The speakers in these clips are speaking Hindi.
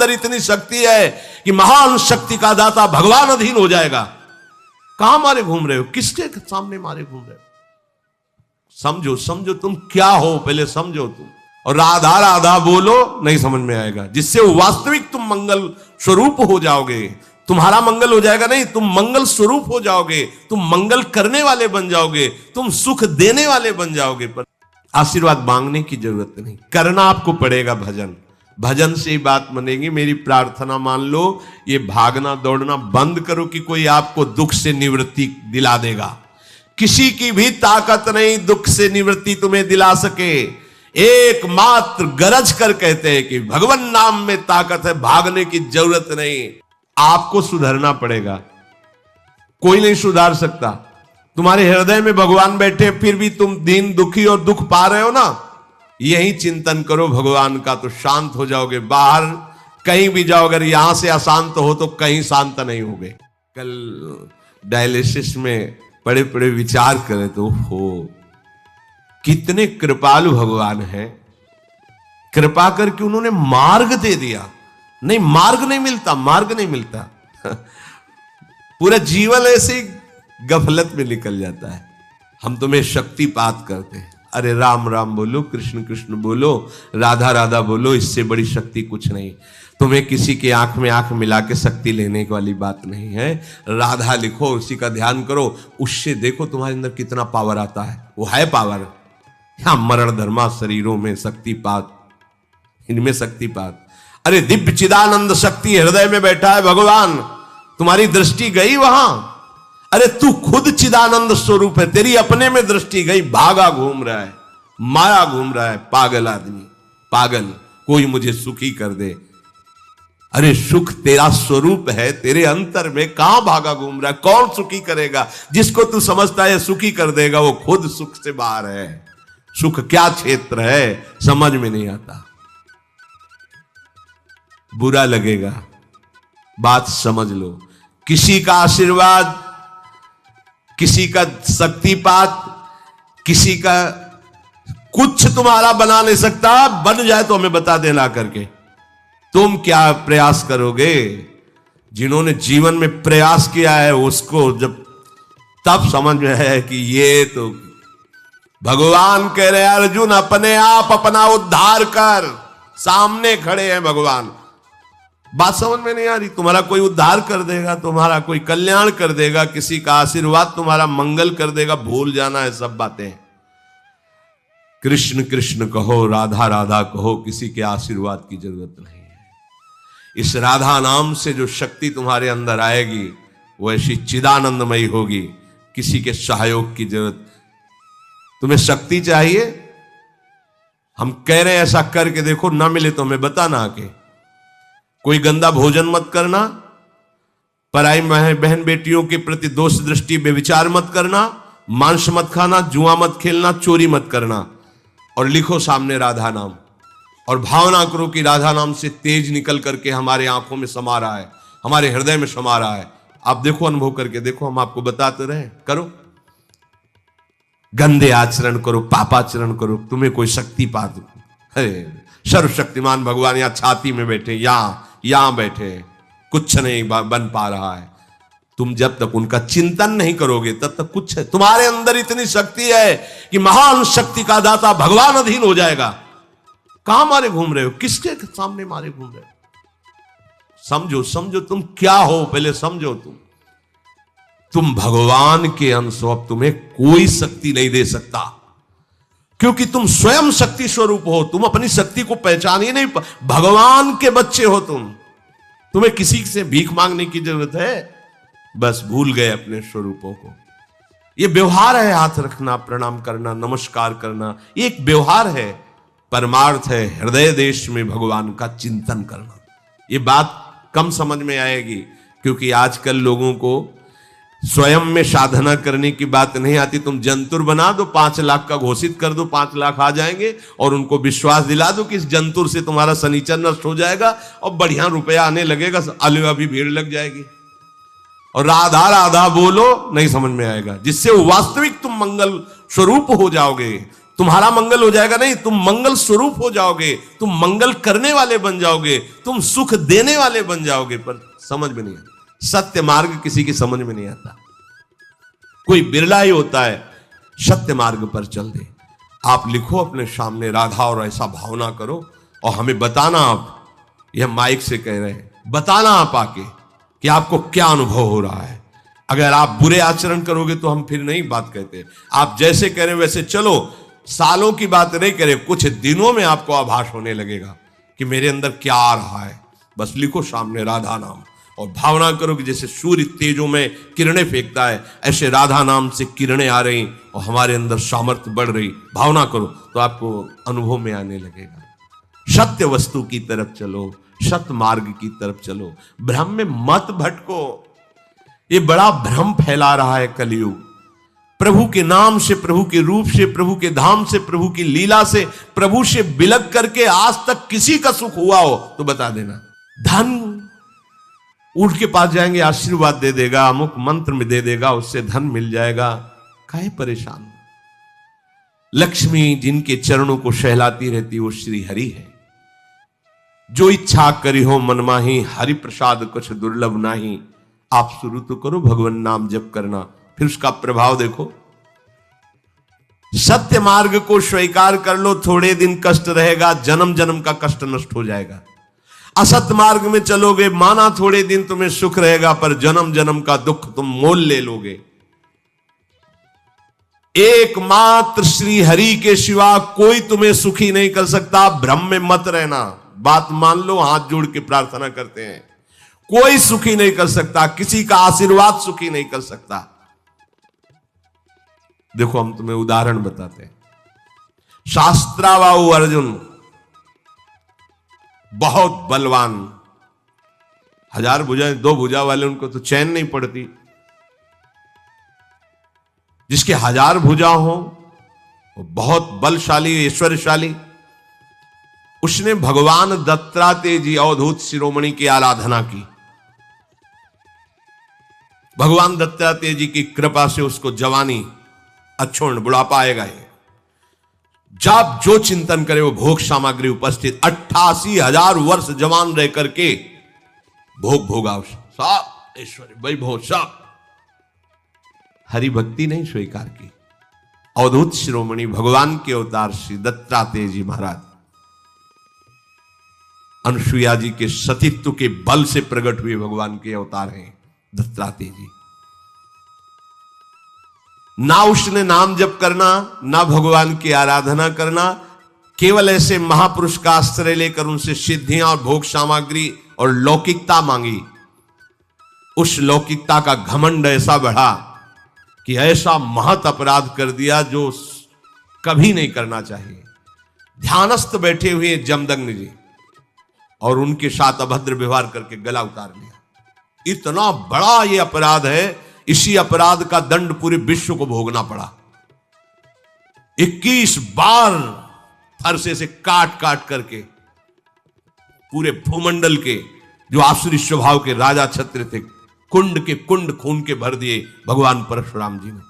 अंदर इतनी शक्ति है कि महान शक्ति का दाता भगवान अधीन हो जाएगा। कहां मारे घूम रहे हो, किसके सामने मारे घूम रहे हो? समझो समझो तुम क्या हो, पहले समझो तुम। और राधा राधा बोलो, नहीं समझ में आएगा। जिससे वास्तविक तुम मंगल स्वरूप हो जाओगे। तुम्हारा मंगल हो जाएगा नहीं, तुम मंगल स्वरूप हो जाओगे, तुम मंगल करने वाले बन जाओगे, तुम सुख देने वाले बन जाओगे। पर आशीर्वाद मांगने की जरूरत नहीं, करना आपको पड़ेगा भजन। भजन से ही बात बनेगी। मेरी प्रार्थना मान लो, ये भागना दौड़ना बंद करो कि कोई आपको दुख से निवृत्ति दिला देगा। किसी की भी ताकत नहीं दुख से निवृत्ति तुम्हें दिला सके। एकमात्र गरज कर कहते हैं कि भगवान नाम में ताकत है, भागने की जरूरत नहीं। आपको सुधरना पड़ेगा, कोई नहीं सुधार सकता। तुम्हारे हृदय में भगवान बैठे, फिर भी तुम दीन दुखी और दुख पा रहे हो ना, यही चिंतन करो भगवान का, तो शांत हो जाओगे। बाहर कहीं भी जाओ, अगर यहां से अशांत हो तो कहीं शांत नहीं होगे। कल डायलिसिस में बड़े बड़े विचार करें तो हो कितने कृपालु भगवान हैं। कृपा करके उन्होंने मार्ग दे दिया। नहीं, मार्ग नहीं मिलता, मार्ग नहीं मिलता। पूरा जीवन ऐसे ही गफलत में निकल जाता है। हम तुम्हें शक्तिपात करते हैं। अरे राम राम बोलो, कृष्ण कृष्ण बोलो, राधा राधा बोलो, इससे बड़ी शक्ति कुछ नहीं। तुम्हें किसी के आंख में आंख मिला के शक्ति लेने वाली बात नहीं है। राधा लिखो, उसी का ध्यान करो, उससे देखो तुम्हारे अंदर कितना पावर आता है। वो है पावर। यहां मरण धर्मा शरीरों में शक्तिपात, इनमें शक्तिपात। अरे दिव्य चिदानंद शक्ति हृदय में बैठा है भगवान। तुम्हारी दृष्टि गई वहां? अरे तू खुद चिदानंद स्वरूप है, तेरी अपने में दृष्टि गई, भागा घूम रहा है, माया घूम रहा है। पागल आदमी, पागल। कोई मुझे सुखी कर दे। अरे सुख तेरा स्वरूप है, तेरे अंतर में। कहां भागा घूम रहा है? कौन सुखी करेगा? जिसको तू समझता है सुखी कर देगा, वो खुद सुख से बाहर है। सुख क्या क्षेत्र है, समझ में नहीं आता। बुरा लगेगा, बात समझ लो। किसी का आशीर्वाद, किसी का शक्तिपात, किसी का कुछ तुम्हारा बना नहीं सकता। बन जाए तो हमें बता देना करके। तुम क्या प्रयास करोगे? जिन्होंने जीवन में प्रयास किया है उसको जब तब समझ में है कि ये तो भगवान कह रहे हैं, अर्जुन अपने आप अपना उद्धार कर। सामने खड़े हैं भगवान। बात समझ में नहीं आ रही? तुम्हारा कोई उद्धार कर देगा, तुम्हारा कोई कल्याण कर देगा, किसी का आशीर्वाद तुम्हारा मंगल कर देगा। भूल जाना है सब बातें। कृष्ण कृष्ण कहो, राधा राधा कहो, किसी के आशीर्वाद की जरूरत नहीं है। इस राधा नाम से जो शक्ति तुम्हारे अंदर आएगी वो ऐसी चिदानंदमयी होगी। किसी के सहयोग की जरूरत। तुम्हें शक्ति चाहिए, हम कह रहे हैं ऐसा करके देखो, ना मिले तो हमें बताना आके। कोई गंदा भोजन मत करना, पराई बहन बेटियों के प्रति दोष दृष्टि बेविचार मत करना, मांस मत खाना, जुआ मत खेलना, चोरी मत करना। और लिखो सामने राधा नाम, और भावना करो कि राधा नाम से तेज निकल करके हमारे आंखों में समा रहा है, हमारे हृदय में समा रहा है। आप देखो, अनुभव करके देखो, हम आपको बताते रहे। करो, गंदे आचरण करो, पापाचरण करो, तुम्हें कोई शक्ति पा दो। अरे सर्वशक्तिमान भगवान यहां छाती में बैठे, यहां बैठे, कुछ नहीं बन पा रहा है। तुम जब तक उनका चिंतन नहीं करोगे तब तक कुछ है। तुम्हारे अंदर इतनी शक्ति है कि महान शक्ति का दाता भगवान अधीन हो जाएगा। कहां मारे घूम रहे हो, किसके सामने मारे घूम रहे हो? समझो समझो तुम क्या हो, पहले समझो तुम भगवान के अंश हो। अब तुम्हें कोई शक्ति नहीं दे सकता, क्योंकि तुम स्वयं शक्ति स्वरूप हो। तुम अपनी शक्ति को पहचान ही नहीं, भगवान के बच्चे हो तुम। तुम्हें किसी से भीख मांगने की जरूरत है? बस भूल गए अपने स्वरूपों को। यह व्यवहार है, हाथ रखना, प्रणाम करना, नमस्कार करना, एक व्यवहार है। परमार्थ है हृदय देश में भगवान का चिंतन करना। यह बात कम समझ में आएगी, क्योंकि आजकल लोगों को स्वयं में साधना करने की बात नहीं आती। तुम जंतुर बना दो, 5 लाख का घोषित कर दो, 5 लाख आ जाएंगे, और उनको विश्वास दिला दो कि इस जंतुर से तुम्हारा शनिचर नष्ट हो जाएगा और बढ़िया रुपया आने लगेगा, अलवा भी भीड़ लग जाएगी। और राधा राधा बोलो, नहीं समझ में आएगा। जिससे वास्तविक तुम मंगल स्वरूप हो जाओगे, तुम्हारा मंगल हो जाएगा नहीं, तुम मंगल स्वरूप हो जाओगे, तुम मंगल करने वाले बन जाओगे, तुम सुख देने वाले बन जाओगे। पर समझ में नहीं आता, सत्य मार्ग किसी की समझ में नहीं आता। कोई बिरला ही होता है सत्य मार्ग पर चल दे। आप लिखो अपने सामने राधा और ऐसा भावना करो और हमें बताना। आप यह माइक से कह रहे हैं, बताना आप आके कि आपको क्या अनुभव हो रहा है। अगर आप बुरे आचरण करोगे तो हम फिर नहीं बात कहते। आप जैसे कह रहे वैसे चलो, सालों की बात नहीं करें, कुछ दिनों में आपको आभास होने लगेगा कि मेरे अंदर क्या आ रहा है। बस लिखो सामने राधा नाम और भावना करो कि जैसे सूर्य तेजों में किरणें फेंकता है, ऐसे राधा नाम से किरणें आ रही और हमारे अंदर सामर्थ्य बढ़ रही। भावना करो तो आपको अनुभव में आने लगेगा। सत्य वस्तु की तरफ चलो, सत्य मार्ग की तरफ चलो, भ्रम में मत भटको। ये बड़ा भ्रम फैला रहा है कलयुग। प्रभु के नाम से, प्रभु के रूप से, प्रभु के धाम से, प्रभु की लीला से, प्रभु से बिलक करके आज तक किसी का सुख हुआ हो तो बता देना। धन ऊंट के पास जाएंगे, आशीर्वाद दे देगा, अमुक मंत्र में दे देगा, उससे धन मिल जाएगा। काहे परेशान। लक्ष्मी जिनके चरणों को सहलाती रहती वो श्री हरि है। जो इच्छा करी हो मन माही, हरि प्रसाद कुछ दुर्लभ नाही। आप शुरू तो करो भगवान नाम जप करना, फिर उसका प्रभाव देखो। सत्य मार्ग को स्वीकार कर लो, थोड़े दिन कष्ट रहेगा, जन्म जन्म का कष्ट नष्ट हो जाएगा। असत्य मार्ग में चलोगे, माना थोड़े दिन तुम्हें सुख रहेगा, पर जन्म जन्म का दुख तुम मोल ले लोगे। एकमात्र श्री हरि के सिवा कोई तुम्हें सुखी नहीं कर सकता। भ्रम में मत रहना, बात मान लो, हाथ जोड़ के प्रार्थना करते हैं। कोई सुखी नहीं कर सकता, किसी का आशीर्वाद सुखी नहीं कर सकता। देखो हम तुम्हें उदाहरण बताते हैं। शास्त्राबाहु अर्जुन बहुत बलवान, 1000 भुजाएं, 2 भुजा वाले उनको तो चैन नहीं पड़ती। जिसके 1000 भुजा हो वो बहुत बलशाली, ऐश्वर्यशाली। उसने भगवान दत्तात्रेय जी अवधूत शिरोमणि की आराधना की। भगवान दत्तात्रेय जी की कृपा से उसको जवानी, अच्छोण, बुढ़ापा आएगा। जब जो चिंतन करे वो भोग सामग्री उपस्थित, 88,000 वर्ष जवान रह करके भोग भोगा, सब ऐश्वर्य वैभव सब। हरि भक्ति नहीं स्वीकार की। अवधूत शिरोमणि भगवान के अवतार श्री दत्तात्रेय जी महाराज अनुसुईया जी के सतीत्व के बल से प्रकट हुए भगवान के अवतार हैं दत्तात्रेय जी। ना उसने नाम जप करना, ना भगवान की आराधना करना, केवल ऐसे महापुरुष का आश्रय लेकर उनसे सिद्धियां और भोग सामग्री और लौकिकता मांगी। उस लौकिकता का घमंड ऐसा बढ़ा कि ऐसा महत अपराध कर दिया जो कभी नहीं करना चाहिए। ध्यानस्थ बैठे हुए जमदग्नि जी और उनके साथ अभद्र व्यवहार करके गला उतार लिया। इतना बड़ा यह अपराध है, इसी अपराध का दंड पूरे विश्व को भोगना पड़ा। 21 बार फरसे से काट काट करके पूरे भूमंडल के जो आसुरी स्वभाव के राजा छत्र थे, कुंड के कुंड खून के भर दिए भगवान परशुराम जी ने।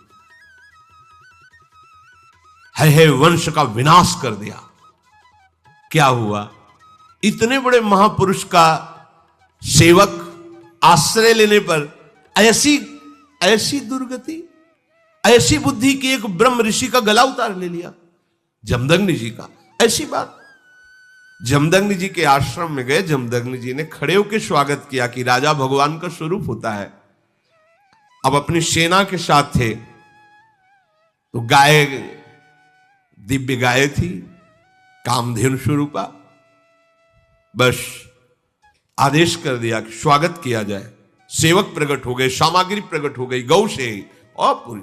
है वंश का विनाश कर दिया। क्या हुआ? इतने बड़े महापुरुष का सेवक आश्रय लेने पर ऐसी दुर्गति, ऐसी बुद्धि की एक ब्रह्म ऋषि का गला उतार ले लिया, जमदग्नि जी का। ऐसी बात। जमदग्नि जी के आश्रम में गए, जमदग्नि जी ने खड़े होकर स्वागत किया कि राजा भगवान का स्वरूप होता है। अब अपनी सेना के साथ थे तो गाय, दिव्य गाय थी, कामधेनु स्वरूपा। बस आदेश कर दिया कि स्वागत किया जाए। सेवक प्रकट हो गए, सामग्री प्रकट हो गई गौ से और पूरी।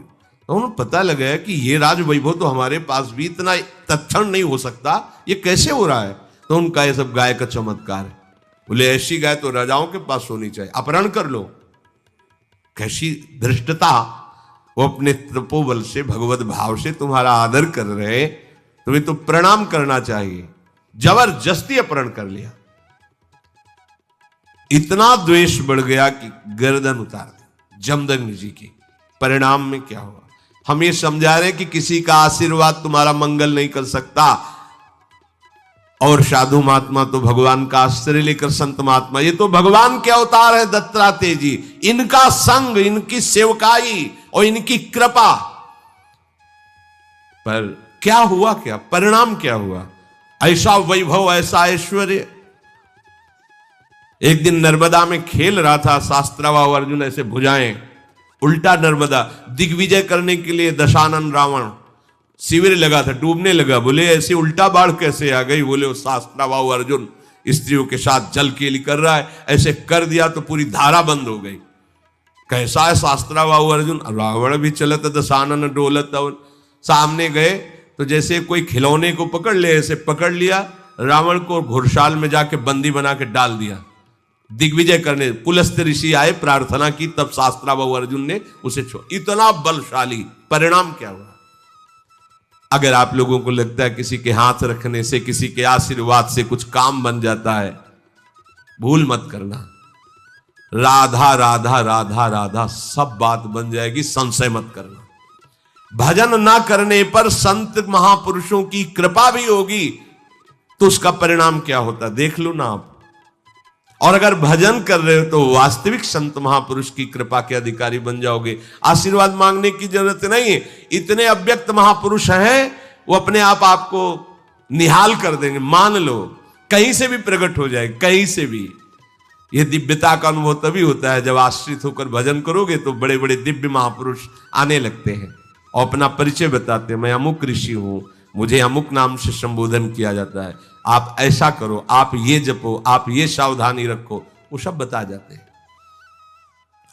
तो उन्हें पता लगा कि ये राज वैभव तो हमारे पास भी इतना तत्क्षण नहीं हो सकता, ये कैसे हो रहा है? तो उनका ये सब गाय का चमत्कार है। बोले ऐसी गाय तो राजाओं के पास होनी चाहिए, अपहरण कर लो। कैसी धृष्टता! वो अपने तपोबल से, भगवत भाव से तुम्हारा आदर कर रहे, तुम्हें तो प्रणाम करना चाहिए। जबरदस्ती अपहरण कर लिया। इतना द्वेष बढ़ गया कि गर्दन उतार दी जमदग्नि जी की। परिणाम में क्या हुआ? हम ये समझा रहे हैं कि किसी का आशीर्वाद तुम्हारा मंगल नहीं कर सकता। और साधु महात्मा तो भगवान का आश्रय लेकर, संत महात्मा ये तो भगवान के अवतार है दत्तात्रेय जी। इनका संग, इनकी सेवकाई और इनकी कृपा, पर क्या हुआ, क्या परिणाम क्या हुआ? ऐसा वैभव, ऐसा ऐश्वर्य। एक दिन नर्मदा में खेल रहा था शास्त्रावा अर्जुन, ऐसे भुजाएं उल्टा नर्मदा दिग्विजय करने के लिए दशानन रावण शिविर लगा था, डूबने लगा। बोले ऐसे उल्टा बाढ़ कैसे आ गई? बोले वो शास्त्रावा अर्जुन स्त्रियों के साथ जल केली कर रहा है, ऐसे कर दिया तो पूरी धारा बंद हो गई। कैसा है शास्त्रावा अर्जुन? रावण भी चलत दशानन डोलत। सामने गए तो जैसे कोई खिलौने को पकड़ ले, ऐसे पकड़ लिया रावण को, घुड़साल में जाके बंदी बना के डाल दिया। दिग्विजय करने पुलस्त ऋषि आए, प्रार्थना की, तब शास्त्रावा अर्जुन ने उसे छोड़। इतना बलशाली। परिणाम क्या हुआ? अगर आप लोगों को लगता है किसी के हाथ रखने से, किसी के आशीर्वाद से कुछ काम बन जाता है, भूल मत करना। राधा राधा राधा राधा सब बात बन जाएगी, संशय मत करना। भजन ना करने पर संत महापुरुषों की कृपा भी होगी तो उसका परिणाम क्या होता देख लो ना आप। और अगर भजन कर रहे हो तो वास्तविक संत महापुरुष की कृपा के अधिकारी बन जाओगे। आशीर्वाद मांगने की जरूरत नहीं है। इतने अव्यक्त महापुरुष हैं, वो अपने आप आपको निहाल कर देंगे। मान लो कहीं से भी प्रकट हो जाए, कहीं से भी। यह दिव्यता का अनुभव तभी होता है जब आश्रित होकर भजन करोगे तो बड़े बड़े दिव्य महापुरुष आने लगते हैं और अपना परिचय बताते हैं। मैं अमुक ऋषि हूं, मुझे अमुक नाम से संबोधन किया जाता है, आप ऐसा करो, आप ये जपो, आप ये सावधानी रखो, वो सब बता जाते हैं।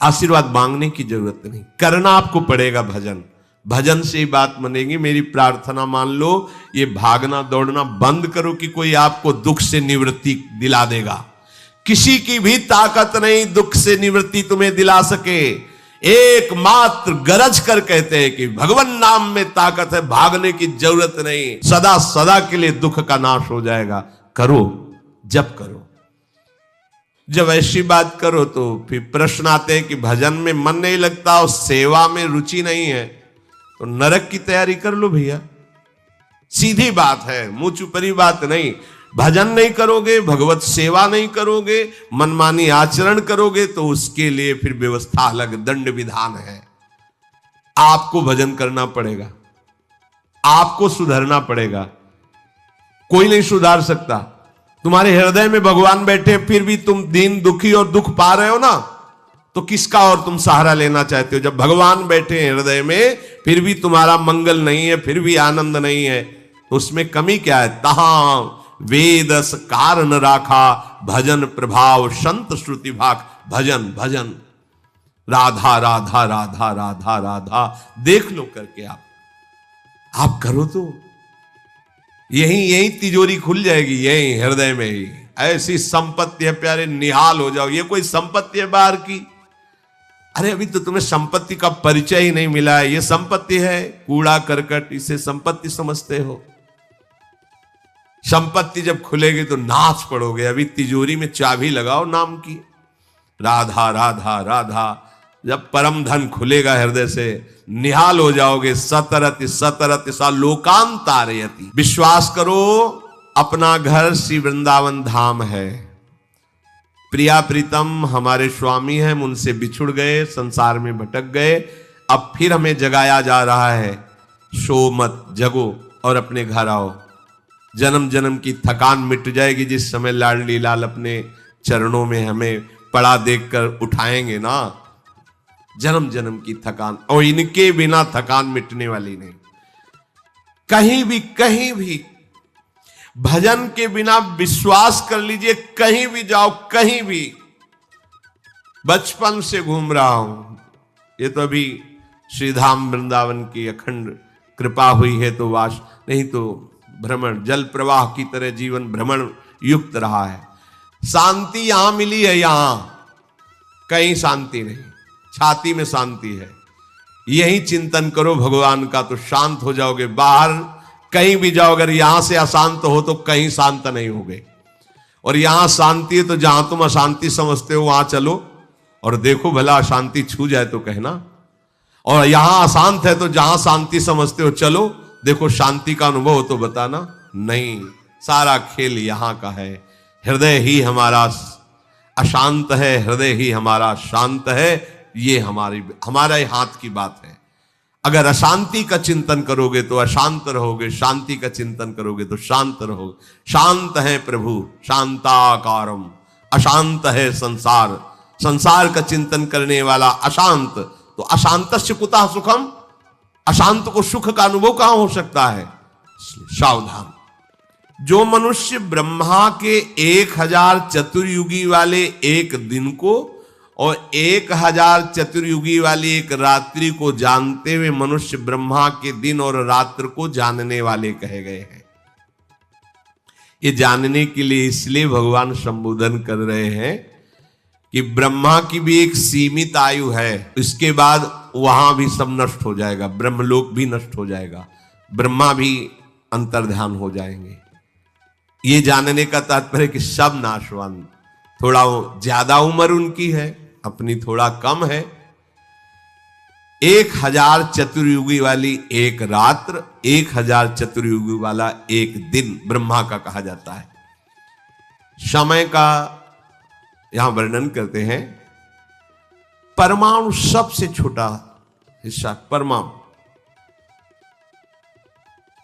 आशीर्वाद मांगने की जरूरत नहीं, करना आपको पड़ेगा भजन। भजन से ही बात बनेगी। मेरी प्रार्थना मान लो, ये भागना दौड़ना बंद करो कि कोई आपको दुख से निवृत्ति दिला देगा। किसी की भी ताकत नहीं दुख से निवृत्ति तुम्हें दिला सके। एकमात्र गरज कर कहते हैं कि भगवान नाम में ताकत है, भागने की जरूरत नहीं। सदा सदा के लिए दुख का नाश हो जाएगा। करो, जब करो। जब ऐसी बात करो तो फिर प्रश्न आते हैं कि भजन में मन नहीं लगता और सेवा में रुचि नहीं है, तो नरक की तैयारी कर लो भैया। सीधी बात है, मुंह चुपरी बात नहीं। भजन नहीं करोगे, भगवत सेवा नहीं करोगे, मनमानी आचरण करोगे तो उसके लिए फिर व्यवस्था अलग, दंड विधान है। आपको भजन करना पड़ेगा, आपको सुधरना पड़ेगा। कोई नहीं सुधार सकता। तुम्हारे हृदय में भगवान बैठे फिर भी तुम दीन दुखी और दुख पा रहे हो ना, तो किसका और तुम सहारा लेना चाहते हो? जब भगवान बैठे हैं हृदय में फिर भी तुम्हारा मंगल नहीं है, फिर भी आनंद नहीं है, तो उसमें कमी क्या है? तहां वेदस कारण राखा, भजन प्रभाव संत श्रुति भाग। भजन भजन, राधा राधा राधा राधा राधा, देख लो करके आप करो तो यही तिजोरी खुल जाएगी, यही हृदय में ही। ऐसी संपत्ति है प्यारे, निहाल हो जाओ। ये कोई संपत्ति है बाहर की? अरे अभी तो तुम्हें संपत्ति का परिचय ही नहीं मिला है। ये संपत्ति है कूड़ा करकट, इसे संपत्ति समझते हो? संपत्ति जब खुलेगी तो नाच पड़ोगे। अभी तिजोरी में चाबी लगाओ नाम की, राधा राधा राधा। जब परम धन खुलेगा हृदय से, निहाल हो जाओगे। सतरति सतरति सा लोकांतारयति। विश्वास करो, अपना घर श्री वृंदावन धाम है। प्रिया प्रीतम हमारे स्वामी हैं, उनसे बिछुड़ गए, संसार में भटक गए, अब फिर हमें जगाया जा रहा है। सो मत, जगो और अपने घर आओ। जन्म जन्म की थकान मिट जाएगी जिस समय लाडली लाल अपने चरणों में हमें पड़ा देखकर उठाएंगे ना। जन्म जन्म की थकान, और इनके बिना थकान मिटने वाली नहीं। कहीं भी भजन के बिना विश्वास कर लीजिए, कहीं भी जाओ, कहीं भी। बचपन से घूम रहा हूं, ये तो अभी श्रीधाम वृंदावन की अखंड कृपा हुई है तो वास, नहीं तो भ्रमण, जल प्रवाह की तरह जीवन भ्रमण युक्त रहा है। शांति यहां मिली है, यहां कहीं शांति नहीं, छाती में शांति है। यही चिंतन करो भगवान का तो शांत हो जाओगे। बाहर कहीं भी जाओ, अगर यहां से अशांत हो तो कहीं शांत नहीं होगे। और यहां शांति है तो जहां तुम अशांति समझते हो वहां चलो और देखो, भला अशांति छू जाए तो कहना। और यहां अशांत है तो जहां शांति समझते हो चलो, देखो शांति का अनुभव हो तो बताना। नहीं, सारा खेल यहां का है। हृदय ही हमारा अशांत है, हृदय ही हमारा शांत है। ये हमारे हाथ की बात है। अगर अशांति का चिंतन करोगे तो अशांत रहोगे, शांति का चिंतन करोगे तो शांत रहोगे। शांत है प्रभु शांताकारम, अशांत है संसार, संसार का चिंतन करने वाला अशांत। तो अशांतस्य कुतः सुखम, अशांत को सुख का अनुभव कहां हो सकता है? सावधान। जो मनुष्य ब्रह्मा के 1000 चतुर्युगी वाले एक दिन को और 1000 चतुर्युगी वाली एक रात्रि को जानते हुए मनुष्य ब्रह्मा के दिन और रात्र को जानने वाले कहे गए हैं। ये जानने के लिए इसलिए भगवान संबोधन कर रहे हैं कि ब्रह्मा की भी एक सीमित आयु है, इसके बाद वहां भी सब नष्ट हो जाएगा, ब्रह्मलोक भी नष्ट हो जाएगा, ब्रह्मा भी अंतर्ध्यान हो जाएंगे। ये जानने का तात्पर्य कि सब नाशवान, थोड़ा ज्यादा उम्र उनकी है, अपनी थोड़ा कम है। 1000 चतुर्युगी वाली एक रात्र, 1000 चतुर्युगी वाला एक दिन ब्रह्मा का कहा जाता है। समय का यहां वर्णन करते हैं। परमाणु सबसे छोटा हिस्सा, परमाणु,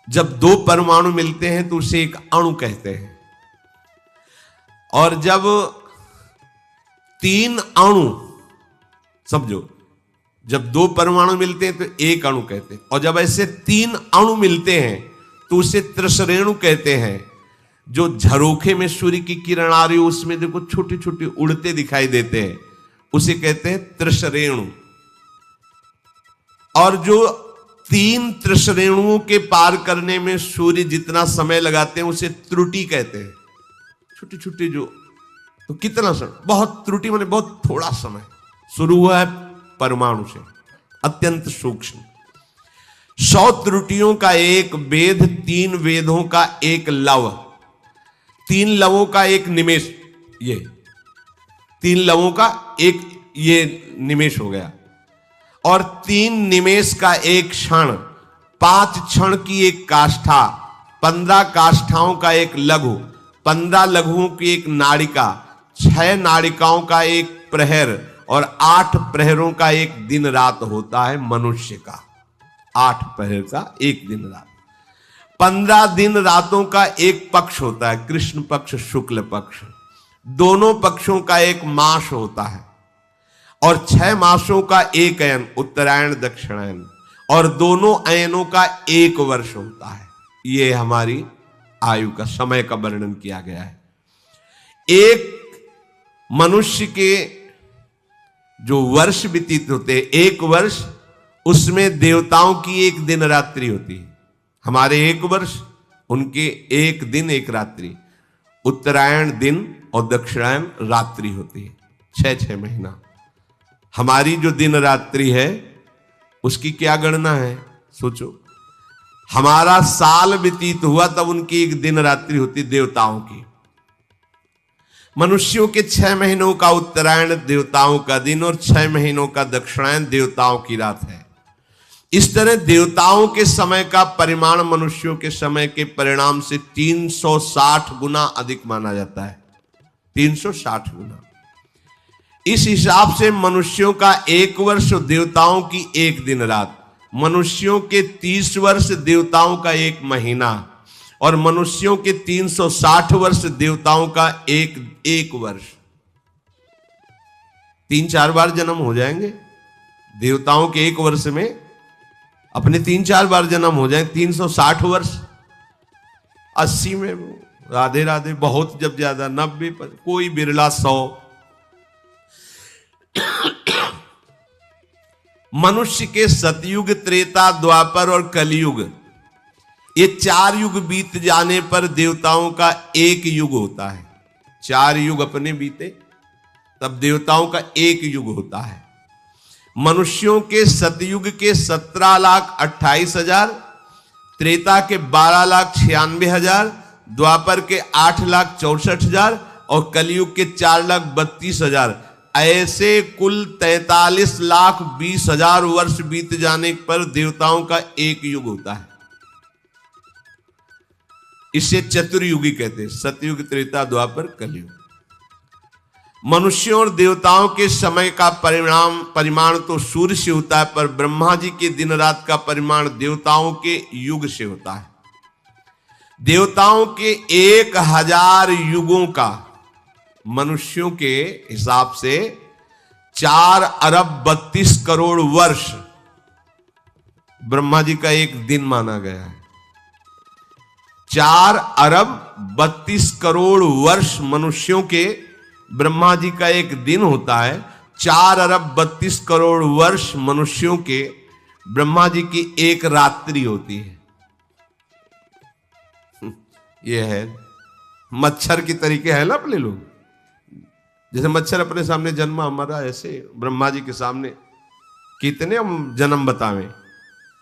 जब 2 परमाणु मिलते हैं तो उसे एक अणु कहते हैं। और जब 3 अणु, समझो, जब 2 परमाणु मिलते हैं तो एक अणु कहते हैं। और जब ऐसे 3 अणु मिलते हैं तो उसे त्रिसरेणु कहते हैं। जो झरोखे में सूर्य की किरण आ रही हो उसमें देखो छोटी छोटी उड़ते दिखाई देते हैं, उसे कहते हैं त्रिसरेणु। और जो 3 त्रिसरेणुओं के पार करने में सूर्य जितना समय लगाते हैं उसे त्रुटि कहते हैं। छोटी छोटी जो, तो कितना समय, बहुत त्रुटि माने बहुत थोड़ा समय। शुरू हुआ है परमाणु से, अत्यंत सूक्ष्म। 100 त्रुटियों का एक वेद, 3 वेदों का एक लव, 3 लवों का एक निमेष, ये 3 लवों का एक ये निमेष हो गया। और 3 निमेष का एक क्षण, 5 क्षण की एक काष्ठा, 15 काष्ठाओं का एक लघु, 15 लघुओं की एक नाड़िका, 6 नाड़िकाओं का एक प्रहर और 8 प्रहरों का एक दिन रात होता है मनुष्य का। 8 प्रहर का एक दिन रात, 15 दिन रातों का एक पक्ष होता है, कृष्ण पक्ष शुक्ल पक्ष। दोनों पक्षों का एक मास होता है और 6 मासों का एक अयन, उत्तरायण दक्षिणायन, और दोनों अयनों का एक वर्ष होता है। ये हमारी आयु का, समय का वर्णन किया गया है। एक मनुष्य के जो वर्ष व्यतीत होते हैं, 1 वर्ष, उसमें देवताओं की एक दिन रात्रि होती है। हमारे 1 वर्ष, उनके 1 दिन 1 रात्रि। उत्तरायण दिन और दक्षिणायन रात्रि होती है। 6-6 महीना। हमारी जो दिन रात्रि है उसकी क्या गणना है, सोचो। हमारा साल व्यतीत हुआ तब उनकी एक दिन रात्रि होती देवताओं की। मनुष्यों के 6 महीनों का उत्तरायण देवताओं का दिन और 6 महीनों का दक्षिणायन देवताओं की रात है। इस तरह देवताओं के समय का परिमाण मनुष्यों के समय के परिणाम से 360 गुना अधिक माना जाता है। 360 गुना। इस हिसाब से मनुष्यों का 1 वर्ष, देवताओं की 1 दिन रात, मनुष्यों के 30 वर्ष, देवताओं का 1 महीना, और मनुष्यों के 360 वर्ष, देवताओं का एक वर्ष। 3-4 बार जन्म हो जाएंगे देवताओं के 1 वर्ष में, अपने 3-4 बार जन्म हो जाए। 360 वर्ष, 80 में राधे राधे, बहुत जब ज्यादा 90 पर, कोई बिरला 100। मनुष्य के सतयुग, त्रेता, द्वापर और कलयुग, ये 4 युग बीत जाने पर देवताओं का 1 युग होता है। 4 युग अपने बीते तब देवताओं का 1 युग होता है। मनुष्यों के सतयुग के 17,28,000, त्रेता के 12,96,000, द्वापर के 8,64,000 और कलयुग के 4,32,000। ऐसे कुल 43,20,000 वर्ष बीत जाने पर देवताओं का एक युग होता है। इसे चतुर्युगी कहते हैं, सतयुग, त्रेता, द्वापर, कलयुग। मनुष्यों और देवताओं के समय का परिमाण तो सूर्य से होता है, पर ब्रह्मा जी के दिन रात का परिमाण देवताओं के युग से होता है। देवताओं के 1000 युगों का मनुष्यों के हिसाब से 4 अरब 32 करोड़ वर्ष ब्रह्मा जी का एक दिन माना गया है। 4 अरब 32 करोड़ वर्ष मनुष्यों के ब्रह्मा जी का एक दिन होता है। 4 अरब 32 करोड़ वर्ष मनुष्यों के ब्रह्मा जी की एक रात्रि होती है। यह है मच्छर की तरीके है ना अपने लोग, जैसे मच्छर अपने सामने जन्मा हमारा, ऐसे ब्रह्मा जी के सामने कितने हम जन्म बतावें।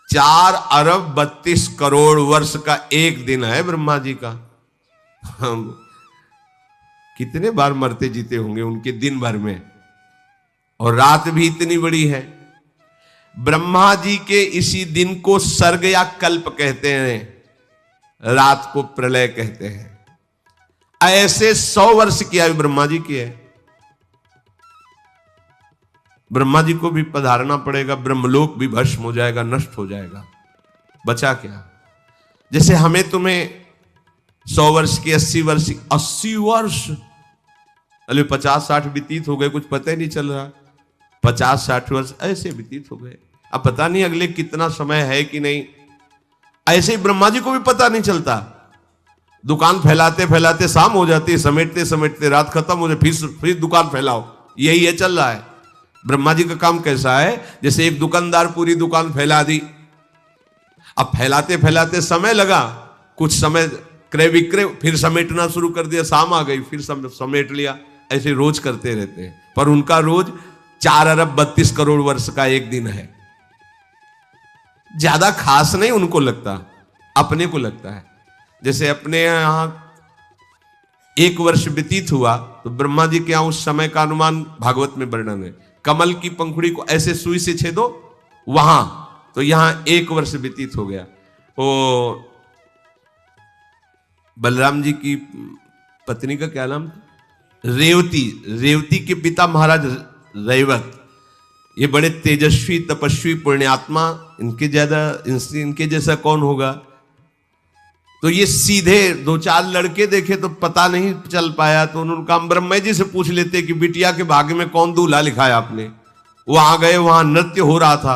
4 अरब 32 करोड़ वर्ष का एक दिन है ब्रह्मा जी का। हम कितने बार मरते जीते होंगे उनके दिन भर में, और रात भी इतनी बड़ी है। ब्रह्मा जी के इसी दिन को सर्ग या कल्प कहते हैं, रात को प्रलय कहते हैं। ऐसे 100 वर्ष की आयु ब्रह्मा जी की है। ब्रह्मा जी को भी पधारना पड़ेगा, ब्रह्मलोक भी भस्म हो जाएगा, नष्ट हो जाएगा, बचा क्या। जैसे हमें तुम्हें 100 वर्ष की, 80 वर्ष की, 80 वर्ष, अरे 50-60 व्यतीत हो गए, कुछ पता ही नहीं चल रहा। 50-60 वर्ष ऐसे व्यतीत हो गए, अब पता नहीं अगले कितना समय है कि नहीं। ऐसे ही ब्रह्मा जी को भी पता नहीं चलता। दुकान फैलाते फैलाते शाम हो जाती है, समेटते समेटते रात खत्म हो जाती, फिर दुकान फैलाओ, यही है चल रहा है। ब्रह्मा जी का काम कैसा है, जैसे एक दुकानदार पूरी दुकान फैला दी, अब फैलाते फैलाते समय लगा, कुछ समय क्रय विक्रय, फिर समेटना शुरू कर दिया, शाम आ गई, फिर समेट लिया, ऐसे रोज करते रहते हैं। पर उनका रोज 4 अरब 32 करोड़ वर्ष का एक दिन है। ज्यादा खास नहीं उनको लगता, अपने को लगता है। जैसे अपने यहां 1 वर्ष व्यतीत हुआ तो ब्रह्मा जी के यहां उस समय का अनुमान भागवत में वर्णन है। कमल की पंखुड़ी को ऐसे सुई से छेदो वहां, तो यहां 1 वर्ष व्यतीत हो गया। वो बलराम जी की पत्नी का क्या नाम था, रेवती। रेवती के पिता महाराज रैवत, ये बड़े तेजस्वी तपस्वी पुण्यात्मा, इनके जैसा कौन होगा। तो ये सीधे 2-4 लड़के देखे तो पता नहीं चल पाया, तो उन्होंने कहा ब्रह्मा जी से पूछ लेते कि बिटिया के भाग्य में कौन दूल्हा लिखा है आपने। वहां गए, वहां नृत्य हो रहा था,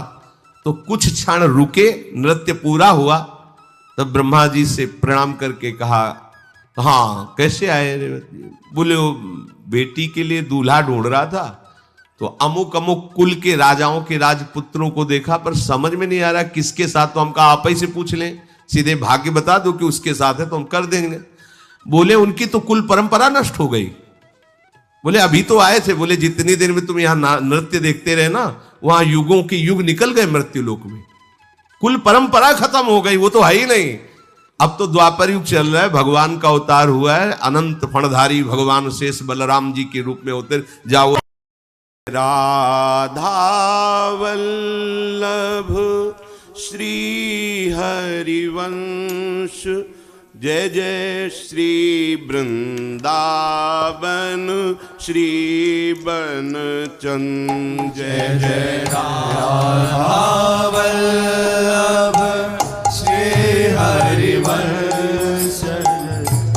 तो कुछ क्षण रुके, नृत्य पूरा हुआ, तब ब्रह्मा जी से प्रणाम करके कहा, हाँ कैसे आए रेवती। बोले वो बेटी के लिए दूल्हा ढूंढ रहा था, तो अमुक अमुक कुल के राजाओं के राजपुत्रों को देखा, पर समझ में नहीं आ रहा किसके साथ। तो हम कहा आप ही से पूछ लें, सीधे भाग्य बता दो कि उसके साथ है तो हम कर देंगे। बोले उनकी तो कुल परंपरा नष्ट हो गई। बोले अभी तो आए थे। बोले जितनी देर में तुम यहां नृत्य देखते रहे ना, वहां युगों के युग निकल गए मृत्यु लोक में, कुल परंपरा खत्म हो गई, वो तो है ही नहीं। अब तो द्वापर युग चल रहा है, भगवान का अवतार हुआ है, अनंत फणधारी भगवान शेष बलराम जी के रूप में होते जाओ। राधा वल्लभ श्री हरिवंश, जय जय श्री वृंदावन श्री बनचंद, जय जय राधा वल्लभ श्री हरिवंश,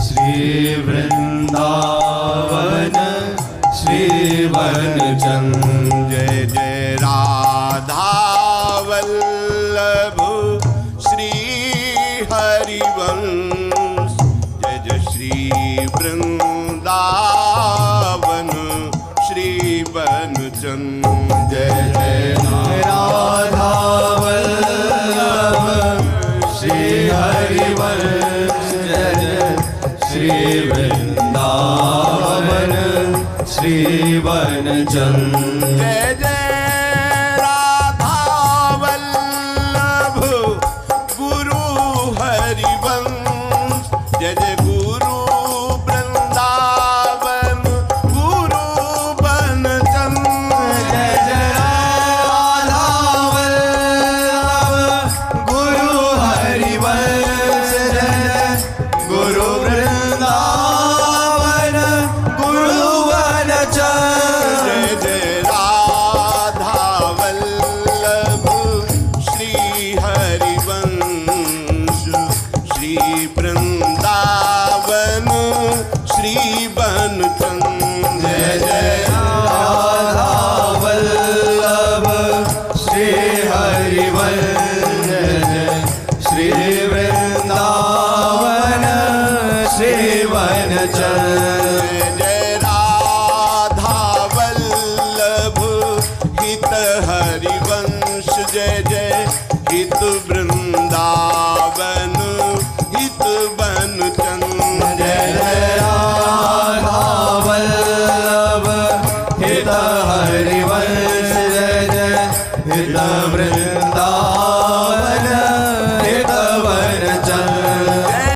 श्री वृंदावन श्री बनचंद, जय जय राधा वल्लभ श्री हरिवंश, जय जय श्री वृंदावन श्री बनचंद, जय जय राधा वल्लभ श्री हरिवंश, जय जय श्री वृंदावन श्री बनचंद, जय जय राधा वल्लभ गुरु हरिवंश, जय जय गुरु वृंदावन गुरु बनचंद, चंद जय जय राधा वल्लभ श्री हरिवंश जय श्री वृंदावन श्री वन चंद